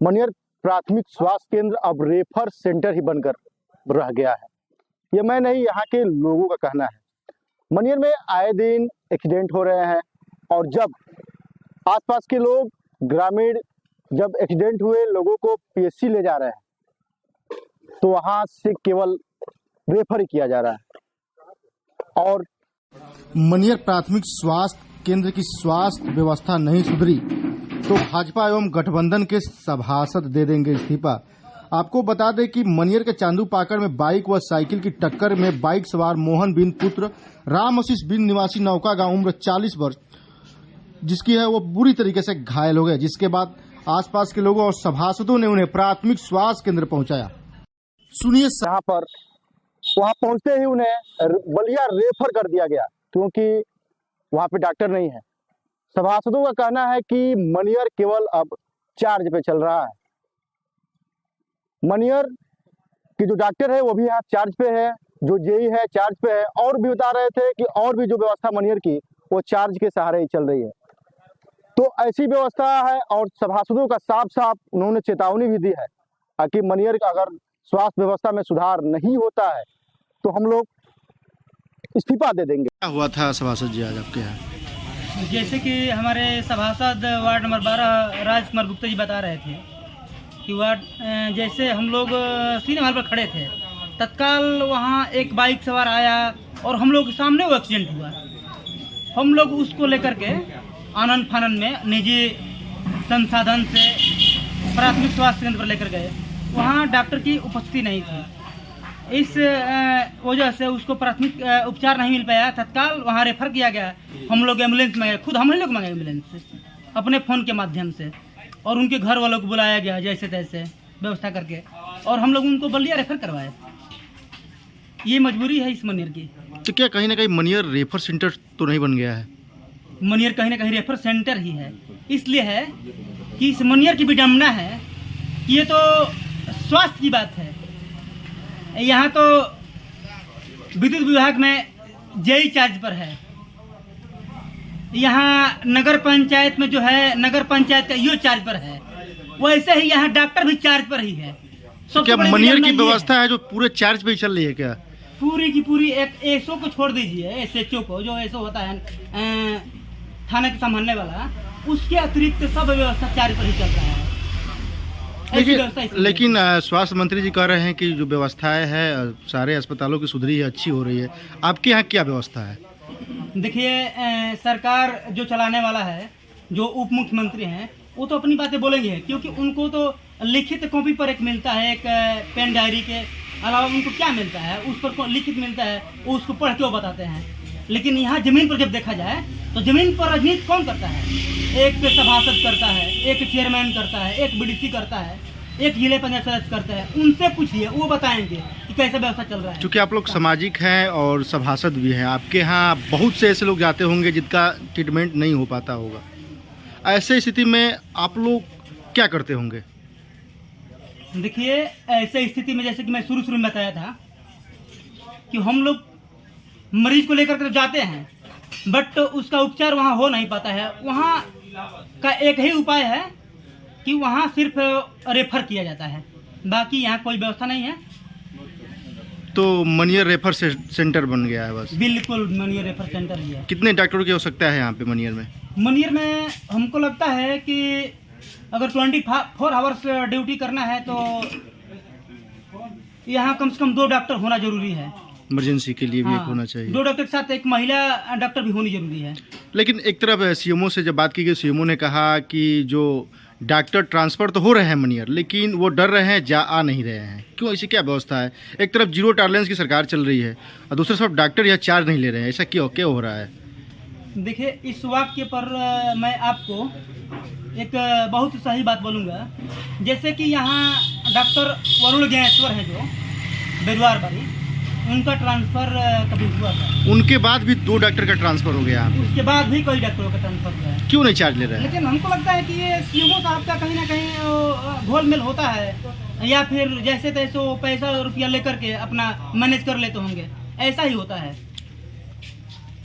मनियर प्राथमिक स्वास्थ्य केंद्र अब रेफर सेंटर ही बनकर रह गया है। ये मैं नहीं, यहाँ के लोगों का कहना है। मनियर में आए दिन एक्सीडेंट हो रहे हैं और जब आसपास के लोग ग्रामीण जब एक्सीडेंट हुए लोगों को पीएचसी ले जा रहे हैं तो वहाँ से केवल रेफर ही किया जा रहा है। और मनियर प्राथमिक स्वास्थ्य केंद्र की स्वास्थ्य व्यवस्था नहीं सुधरी तो भाजपा एवं गठबंधन के सभासद दे देंगे इस्तीफा। आपको बता दें कि मनियर के चांदू पाकड़ में बाइक व साइकिल की टक्कर में बाइक सवार मोहन बिन पुत्र राम आशीष बिन निवासी नौका गांव उम्र 40 वर्ष जिसकी है वो बुरी तरीके से घायल हो गए, जिसके बाद आसपास के लोगों और सभासदों ने उन्हें प्राथमिक स्वास्थ्य केंद्र पहुंचाया। सुनिए। यहाँ पर वहाँ पहुँचते ही उन्हें बलिया रेफर कर दिया गया क्योंकि वहाँ पे डॉक्टर नहीं है। सभासदों का कहना है कि मनियर केवल अब चार्ज पे चल रहा है। मनियर की जो डॉक्टर है वो भी यहाँ चार्ज पे है, जो जेई है चार्ज पे है, और भी बता रहे थे कि और भी जो व्यवस्था मनियर की वो चार्ज के सहारे ही चल रही है। तो ऐसी व्यवस्था है और सभासदों का साफ साफ उन्होंने चेतावनी भी दी है कि मनियर का अगर स्वास्थ्य व्यवस्था में सुधार नहीं होता है तो हम लोग इस्तीफा दे देंगे। क्या हुआ था सभासद जी आज आपके यहाँ? जैसे कि हमारे सभासद वार्ड नंबर 12 राजकुमार गुप्ता जी बता रहे थे कि वार्ड जैसे हम लोग सिनेमा हॉल पर खड़े थे, तत्काल वहाँ एक बाइक सवार आया और हम लोग के सामने वो एक्सीडेंट हुआ। हम लोग उसको लेकर के आनंद फानन में निजी संसाधन से प्राथमिक स्वास्थ्य केंद्र पर लेकर गए। वहाँ डॉक्टर की उपस्थिति नहीं थी, इस वजह से उसको प्राथमिक उपचार नहीं मिल पाया। तत्काल वहाँ रेफर किया गया। हम लोग एम्बुलेंस मंगाए, खुद हम लोग मंगाए एम्बुलेंस से अपने फ़ोन के माध्यम से, और उनके घर वालों को बुलाया गया जैसे तैसे व्यवस्था करके, और हम लोग उनको बलिया रेफर करवाए। ये मजबूरी है इस मनियर की। तो क्या कहीं ना कहीं मनियर रेफर सेंटर तो नहीं बन गया है? मनियर कहीं ना कहीं रेफर सेंटर ही है। इसलिए है कि इस मनियर की विडम्बना है कि ये तो स्वास्थ्य की बात है। यहाँ तो विद्युत विभाग में जेई चार्ज पर है, यहाँ नगर पंचायत में जो है नगर पंचायत का ईओ चार्ज पर है, वैसे ही यहाँ डॉक्टर भी चार्ज पर ही है। तो क्या मनियर की व्यवस्था है जो पूरे चार्ज पे ही चल रही है क्या? पूरी की पूरी एक एसओ को छोड़ दीजिए, एसएचओ को, जो एसओ होता है थाने के संभालने वाला, उसके अतिरिक्त सब व्यवस्था चार्ज पर ही चल रहा है। लेकिन स्वास्थ्य मंत्री जी कह रहे हैं कि जो व्यवस्थाएं है सारे अस्पतालों की सुधरी है, अच्छी हो रही है। आपके यहाँ क्या व्यवस्था है? देखिए, सरकार जो चलाने वाला है, जो उप मुख्यमंत्री हैं, वो तो अपनी बातें बोलेंगे क्योंकि उनको तो लिखित कॉपी पर एक मिलता है, एक पेन डायरी के अलावा उनको क्या मिलता है, उस पर लिखित मिलता है, वो उसको पढ़ के वो बताते हैं। लेकिन यहाँ जमीन पर जब देखा जाए तो जमीन पर राजनीति कौन करता है? एक सभासद करता है, एक चेयरमैन करता है, एक बीडीसी करता है, एक जिले पंचायत सदस्य करता है। उनसे पूछिए, वो बताएंगे कि कैसा व्यवस्था चल रहा है। क्योंकि आप लोग सामाजिक हैं और सभासद भी हैं, आपके यहाँ बहुत से ऐसे लोग जाते होंगे जिनका ट्रीटमेंट नहीं हो पाता होगा। ऐसे स्थिति में आप लोग क्या करते होंगे? देखिए, ऐसे स्थिति में जैसे कि मैं शुरू में बताया था कि हम लोग मरीज को लेकर के जाते हैं, बट उसका उपचार वहाँ हो नहीं पाता है। वहाँ का एक ही उपाय है कि वहाँ सिर्फ रेफर किया जाता है, बाकी यहाँ कोई व्यवस्था नहीं है। तो मनियर रेफर सेंटर बन गया है बस? बिल्कुल, मनियर रेफर सेंटर ही है। कितने डॉक्टरों की आवश्यकता है यहाँ पे मनियर में? मनियर में हमको लगता है कि अगर 24 आवर्स ड्यूटी करना है तो यहाँ कम से कम 2 डॉक्टर होना जरूरी है। इमरजेंसी के लिए भी एक होना चाहिए। 2 डॉक्टर के साथ एक महिला डॉक्टर भी होनी जरूरी है। लेकिन एक तरफ सीएमओ से जब बात की गई, सीएमओ ने कहा कि जो डॉक्टर ट्रांसफर तो हो रहे हैं मनियर, लेकिन वो डर रहे हैं, आ नहीं रहे हैं। क्यों, ऐसी क्या व्यवस्था है? एक तरफ जीरो टॉलरेंस की सरकार चल रही है और दूसरी तरफ डॉक्टर यहाँ चार्ज नहीं ले रहे हैं, ऐसा क्यों हो रहा है? देखिए, इस वाक्य पर मैं आपको एक बहुत सही बात बोलूँगा। जैसे कि यहाँ डॉक्टर वरुण ज्ञानेश्वर है जो बेरुआर बारी, उनका ट्रांसफ़र कभी हुआ था, उनके बाद भी 2 डॉक्टर का ट्रांसफ़र हो गया। उसके बाद भी कई डॉक्टरों का ट्रांसफ़र हुआ है। क्यों नहीं चार्ज ले रहे हैं? लेकिन हमको लगता है कि ये सीएमओ साहब का कहीं ना कहीं घोलमेल होता है, या फिर जैसे तैसे वो पैसा रुपया लेकर के अपना मैनेज कर लेते होंगे, ऐसा ही होता है।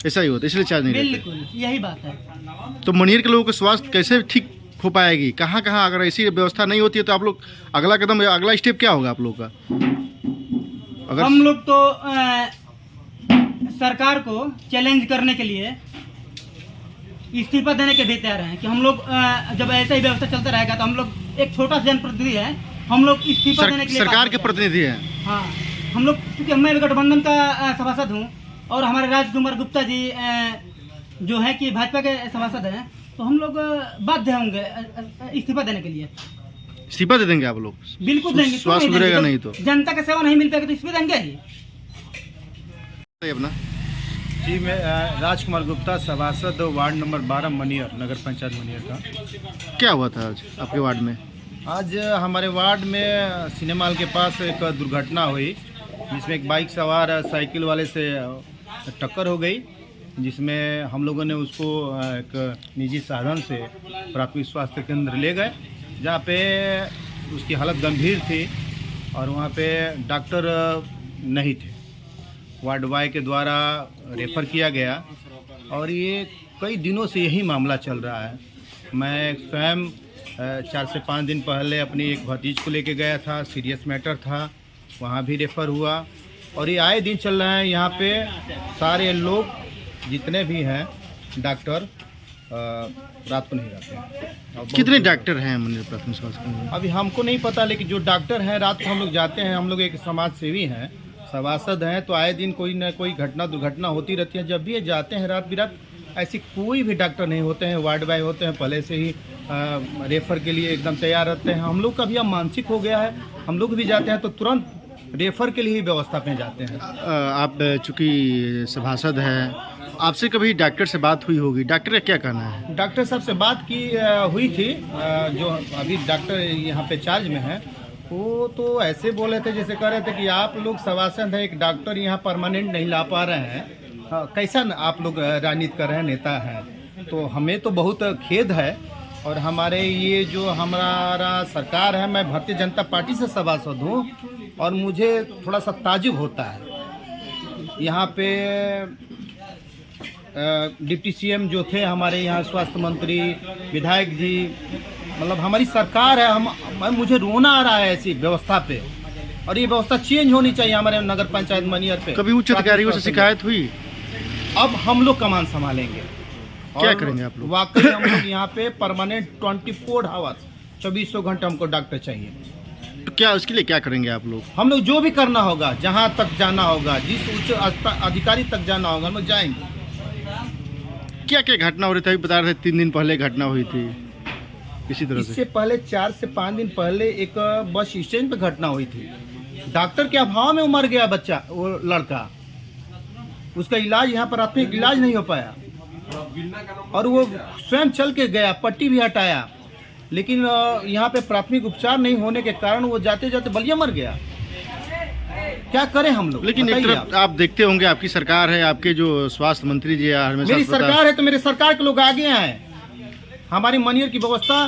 ऐसा ही होता है, इसलिए चार्ज नहीं लेते। बिल्कुल, यही बात है। तो मनियर के लोगों का स्वास्थ्य कैसे ठीक हो पाएगी? कहाँ कहाँ अगर ऐसी व्यवस्था नहीं होती है तो आप लोग अगला कदम, अगला स्टेप क्या होगा आप लोग का? अगर हम लोग तो सरकार को चैलेंज करने के लिए इस्तीफा देने के भी तैयार हैं कि हम लोग जब ऐसा ही व्यवस्था चलता रहेगा तो हम लोग एक छोटा सा जनप्रतिनिधि है, हम लोग इस्तीफा देने के लिए सरकार के प्रतिनिधि हैं। हाँ, हम लोग, क्योंकि मैं गठबंधन का सभासद हूँ और हमारे राजकुमार गुप्ता जी जो है कि भाजपा के सभासद हैं, तो हम लोग बाध्य होंगे इस्तीफा देने के लिए। इस्तीफा दे देंगे आप लोग? बिल्कुल देंगे। स्वास्थ्य सुधरेगा नहीं तो जनता का सेवा नहीं मिल पाएगी तो इस्तीफा देंगे ही। अपना जी, मैं राजकुमार गुप्ता, सभासद वार्ड नंबर 12 मनियर, नगर पंचायत मनियर का। क्या हुआ था आज आपके वार्ड में? आज हमारे वार्ड में सिनेमा हॉल के पास एक दुर्घटना हुई, जिसमें एक बाइक सवार साइकिल वाले से टक्कर हो गई, जिसमें हम लोगों ने उसको एक निजी साधन से प्राथमिक स्वास्थ्य केंद्र ले गए, जहाँ पे उसकी हालत गंभीर थी और वहाँ पे डॉक्टर नहीं थे। वार्ड बॉय के द्वारा रेफ़र किया गया और ये कई दिनों से यही मामला चल रहा है। मैं स्वयं 4 से 5 दिन पहले अपनी एक भतीज को लेके गया था, सीरियस मैटर था, वहाँ भी रेफ़र हुआ और ये आए दिन चल रहा है। यहाँ पे सारे लोग जितने भी हैं डॉक्टर रात को नहीं रहते हैं। कितने डॉक्टर हैं मनियर प्राथमिक स्वास्थ्य केंद्र? अभी हमको नहीं पता, लेकिन जो डॉक्टर हैं रात को हम लोग जाते हैं। हम लोग एक समाज सेवी हैं, सभासद हैं, तो आए दिन कोई ना कोई घटना दुर्घटना होती रहती है। जब भी ये जाते हैं रात बिरात, ऐसी कोई भी डॉक्टर नहीं होते हैं। वार्ड बॉय होते हैं, पहले से ही रेफ़र के लिए एकदम तैयार रहते हैं। हम लोग का भी अब मानसिक हो गया है, हम लोग भी जाते हैं तो तुरंत रेफ़र के लिए ही व्यवस्था पे जाते हैं। आप चूँकि सभासद हैं, आपसे कभी डॉक्टर से बात हुई होगी, डॉक्टर का क्या कहना है? डॉक्टर साहब से बात की हुई थी, जो अभी डॉक्टर यहाँ पे चार्ज में है, वो तो ऐसे बोले थे जैसे कह रहे थे कि आप लोग सभासद हैं, एक डॉक्टर यहाँ परमानेंट नहीं ला पा रहे हैं, कैसा आप लोग राजनीति कर रहे हैं, नेता हैं। तो हमें तो बहुत खेद है और हमारे ये जो हमारा सरकार है, मैं भारतीय जनता पार्टी से सभासद हूँ और मुझे थोड़ा सा ताजुब होता है। यहाँ पे डिप्टी सीएम जो थे हमारे यहाँ, स्वास्थ्य मंत्री, विधायक जी, मतलब हमारी सरकार है, मुझे रोना आ रहा है ऐसी व्यवस्था पे, और ये व्यवस्था चेंज होनी चाहिए हमारे नगर पंचायत मनियर पे। कभी उच्च अधिकारियों से शिकायत हुई? अब हम लोग कमान संभालेंगे। क्या करेंगे आप लोग? वाकई हम लोग यहाँ पे परमानेंट 24 आवर्स 2400 घंटे हमको डॉक्टर चाहिए। तो क्या उसके लिए क्या करेंगे आप लोग? हम लोग जो भी करना होगा, जहाँ तक जाना होगा, जिस उच्च अधिकारी तक जाना होगा, हम लोग जाएंगे। क्या क्या घटना हो रही थी? अभी बता रहे थे 3 दिन पहले घटना हुई थी इसी तरह इससे से। पहले 4 से 5 दिन पहले एक बस स्टैंड पे घटना हुई थी। डॉक्टर के अभाव में मर गया बच्चा, वो लड़का, उसका इलाज यहाँ पर प्राथमिक इलाज नहीं हो पाया और वो स्वयं चल के गया, पट्टी भी हटाया, लेकिन यहाँ पे प्राथमिक उपचार नहीं होने के कारण वो जाते जाते बलिया मर गया। क्या करें हम लोग? लेकिन एक तरफ आप देखते होंगे, आपकी सरकार है, आपके जो स्वास्थ्य मंत्री जी हमेशा, मेरी सरकार है तो मेरे सरकार के लोग आगे आए। हमारी मनियर की व्यवस्था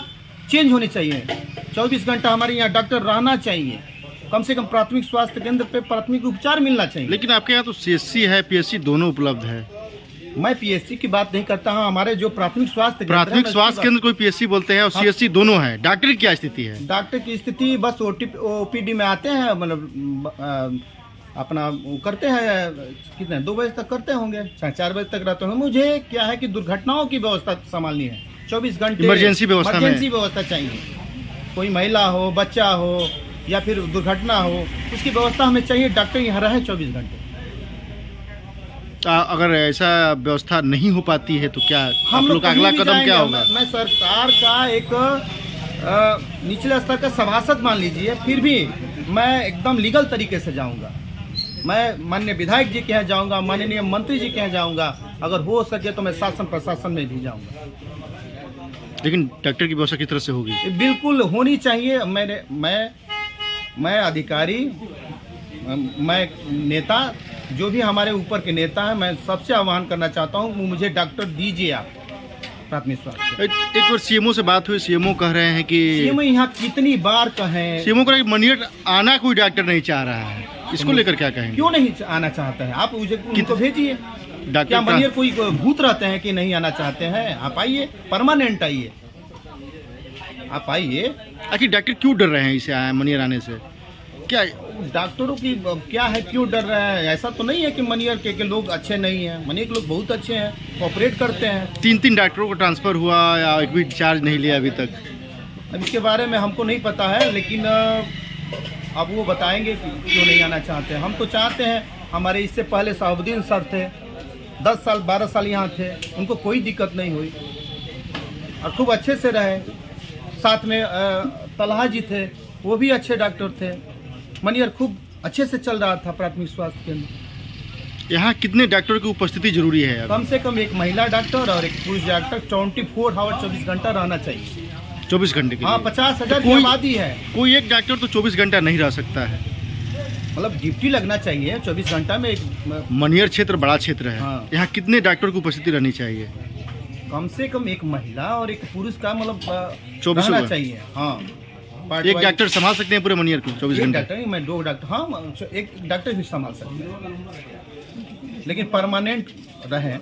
चेंज होनी चाहिए, 24 घंटा हमारे यहाँ डॉक्टर रहना चाहिए, कम से कम प्राथमिक स्वास्थ्य केंद्र पे प्राथमिक उपचार मिलना चाहिए। लेकिन आपके यहाँ तो सीएससी है, पीएससी दोनों उपलब्ध है। मैं पीएससी की बात नहीं करता हूँ, हमारे जो प्राथमिक स्वास्थ्य केंद्र कोई पीएससी बोलते हैं और सीएससी दोनों है। डॉक्टर की क्या स्थिति है? डॉक्टर की स्थिति बस ओपीडी में आते हैं, मतलब अपना वो करते हैं, कितने 2 बजे तक करते होंगे, 4 बजे तक रहते होंगे। मुझे क्या है कि दुर्घटनाओं की व्यवस्था संभालनी है, 24 घंटे इमरजेंसी व्यवस्था चाहिए। कोई महिला हो, बच्चा हो या फिर दुर्घटना हो, उसकी व्यवस्था हमें चाहिए। डॉक्टर यहाँ रहे 24 घंटे। अगर ऐसा व्यवस्था नहीं हो पाती है तो क्या हम लोग का अगला कदम क्या होगा? मैं सरकार का एक निचले स्तर का सभासद मान लीजिए, फिर भी मैं एकदम लीगल तरीके से जाऊंगा। मैं माननीय विधायक जी के यहाँ जाऊंगा, माननीय मंत्री जी के यहाँ जाऊंगा, अगर हो सके तो मैं शासन प्रशासन में भी जाऊंगा। लेकिन डॉक्टर की व्यवस्था किस तरह से होगी? बिल्कुल होनी चाहिए। मैं अधिकारी, मैं नेता, जो भी हमारे ऊपर के नेता हैं, मैं सबसे आह्वान करना चाहता हूँ, मुझे डॉक्टर दीजिए आप प्राथमिक स्वास्थ्य। एक बार सीएमओ से बात हुई, सीएमओ कह रहे हैं कि सीएमओ यहाँ कितनी बार कहें, सीएमओ कह रहे हैं मनियर आना कोई डॉक्टर नहीं चाह रहा है। इसको लेकर क्या कहेंगे? क्यों नहीं आना चाहता है? आप उनको भेजिए। डॉक्टर क्या मनियर कोई भूत रहते हैं कि नहीं आना चाहते हैं? आप आइए, परमानेंट आइए। आप आइए। आखिर डॉक्टर क्यों डर रहे हैं इसे मनियर आने से? क्या डॉक्टरों की क्या है, क्यों डर रहे हैं? ऐसा तो नहीं है कि मनियर के लोग अच्छे नहीं हैं। मनियर के लोग बहुत अच्छे हैं, कोऑपरेट करते हैं। 3 डॉक्टरों को ट्रांसफर हुआ या एक भी चार्ज नहीं लिया अभी तक? अब इसके बारे में हमको नहीं पता है, लेकिन अब वो बताएंगे कि क्यों नहीं आना चाहते हैं। हम तो चाहते हैं, हमारे इससे पहले साहुद्दीन सर थे, 10 साल 12 साल यहाँ थे, उनको कोई दिक्कत नहीं हुई और खूब अच्छे से रहे। साथ में तलहा जी थे, वो भी अच्छे डॉक्टर थे। मनियर खूब अच्छे से चल रहा था प्राथमिक स्वास्थ्य केंद्र। यहाँ कितने डॉक्टर की उपस्थिति जरूरी है? कम से कम एक महिला डॉक्टर और एक पुरुष डॉक्टर 24 आवर 24 घंटा रहना चाहिए। 24 घंटे के हाँ, लिए? 50,000 की कोई- आबादी है। कोई एक डॉक्टर तो 24 घंटा नहीं रह सकता है। मतलब ड्यूटी लगना चाहिए 24 घंटा में। एक मनियर क्षेत्र बड़ा क्षेत्र है, हाँ। यहाँ कितने डॉक्टर की उपस्थिति रहनी चाहिए? कम से कम एक महिला और एक पुरुष का मतलब 24 रहना होगा। चाहिए। हाँ, एक डॉक्टर संभाल सकते हैं पूरे मनियर को 24 एक घंटे? डॉक्टर नहीं, मैं 2 डॉक्टर, हाँ, एक डॉक्टर भी संभाल सकते हैं, लेकिन परमानेंट रहे।